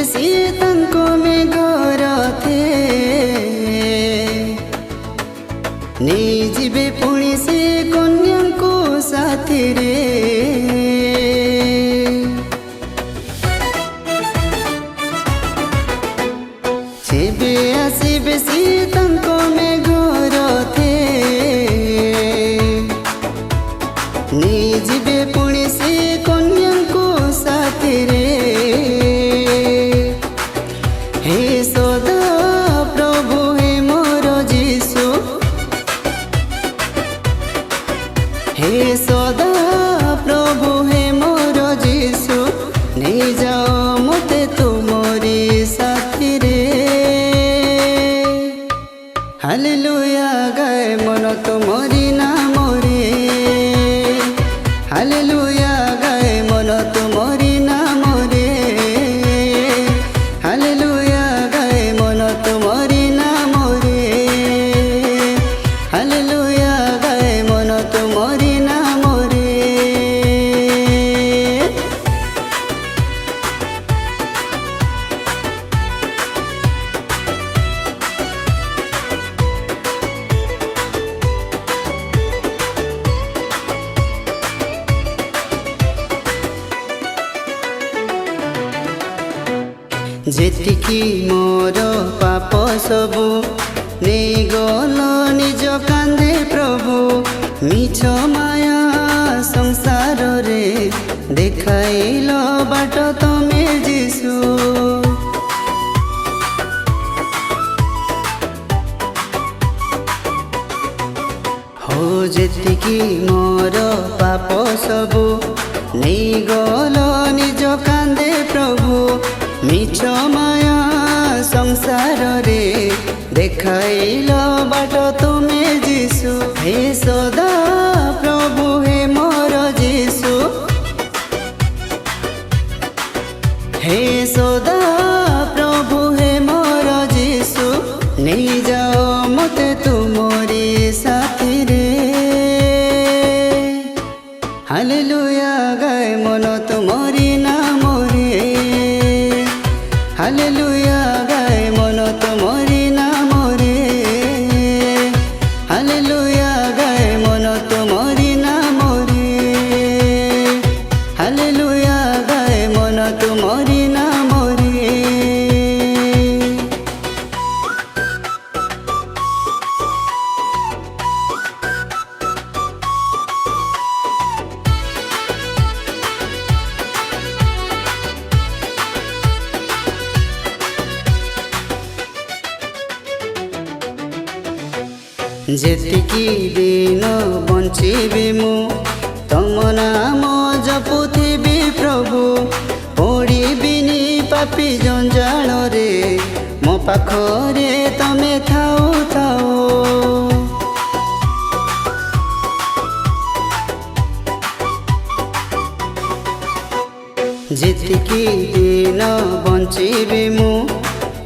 ବେଶୀ ତାଙ୍କ ମେଘର ଥେ ନେଇଯିବେ ପୁଣି ସେ କନ୍ୟାଙ୍କୁ ସାଥିରେ। ଯେବେ ଆସିବେ ସେ ତାଙ୍କ ମେଘର ଥେ ନେଇଯିବେ ପୁଣି ସେ କନ୍ୟାଙ୍କୁ ସାଥିରେ। हे ସଦା ପ୍ରଭୁ ହେ ମୋର ଯୀଶୁ, हे ସଦା ପ୍ରଭୁ ହେ ମୋର ଯୀଶୁ, ନେଇଯାଅ ମୋତେ ତୁମରି ସାଥିରେ। ହାଲେଲୁୟା ଗାଏ ମନ ତୁମରି ନାମରେ, ହାଲେଲୁୟା ଗାଏ ମନ ତୁମରି ନାମରେ, ହାଲେଲୁୟା ଗାଏ ମନ ତୁମରି ନାମରେ, ହାଲେଲୁୟା ଗାଏ ମନ ତୁମରି ନାମରେ। ଯେତିକି ମୋର ପାପ ସବୁ ନେଇଗଲ ନିଜ କାନ୍ଧେ ପ୍ରଭୁ, ମିଛ ମାୟା ସଂସାରରେ ଦେଖାଇଲ ବାଟ ତମେ ଯୀଶୁ। ହୋ ଯେତିକି ମୋର ପାପ ସବୁ ନେଇଗଲ ନିଜ କାନ୍ଧେ ପ୍ରଭୁ, ମିଛ ମାୟା ସଂସାରରେ ଦେଖାଇଲ ବାଟ ତୁମେ ଯୀଶୁ। ହେ ସଦା ପ୍ରଭୁ ହେ ମୋର ଯୀଶୁ, ହେ ସଦା ପ୍ରଭୁ ହେ ମୋର ଯୀଶୁ, ନେଇଯାଅ ମୋତେ ତୁମରି ସାଥିରେ। ହାଲେଲୁୟା ଗାଏ ମନ ତୁମରି ନାମରେ, ହାଲେଲୁୟା ଗାଏ ମନ ତୁମରି ନାମରେ, ହାଲେଲୁୟା ଗାଏ ମନ ତୁମରି ନାମରେ, ହାଲେଲୁୟା ଗାଏ ମନ ତୁମରି ନାମରେ। ଯେତିକି ଦିନ ବଞ୍ଚିବି ମୁଁ ତମ ନାମ ଜପୁଥିବି ପ୍ରଭୁ, ପଡ଼ିବିନି ପାପୀ ଜଞ୍ଜାଳରେ, ମୋ ପାଖରେ ତମେ ଥାଉ ଥାଉ। ଯେତିକି ଦିନ ବଞ୍ଚିବି ମୁଁ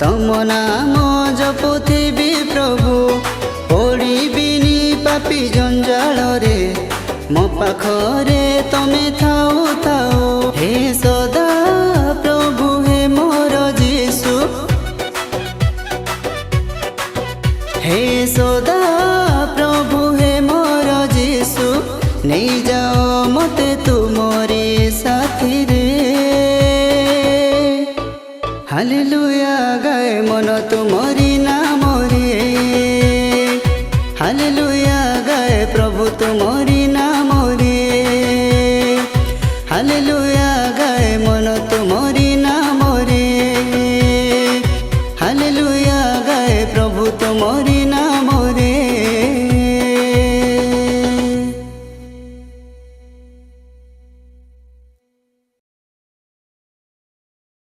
ତମ ନାମ ଜପୁଥିବି ପ୍ରଭୁ, ପଡ଼ିବିନି ପାପୀ ଜଞ୍ଜାଳରେ, ମୋ ପାଖରେ ତମେ ଥାଉ ଥାଉ। ହେ ସଦା ପ୍ରଭୁ ହେ ମୋର ଯୀଶୁ, ହେ ସଦା ପ୍ରଭୁ ହେ ମୋର ଯୀଶୁ, ନେଇଯାଅ ମୋତେ ତୁମରି ସାଥିରେ। ହାଲେଲୁୟା ଗାଏ ମନ ତୁମରି ନାମରେ, ହାଲେଲୁୟା ଗାଏ ପ୍ରଭୁ ତୁମରି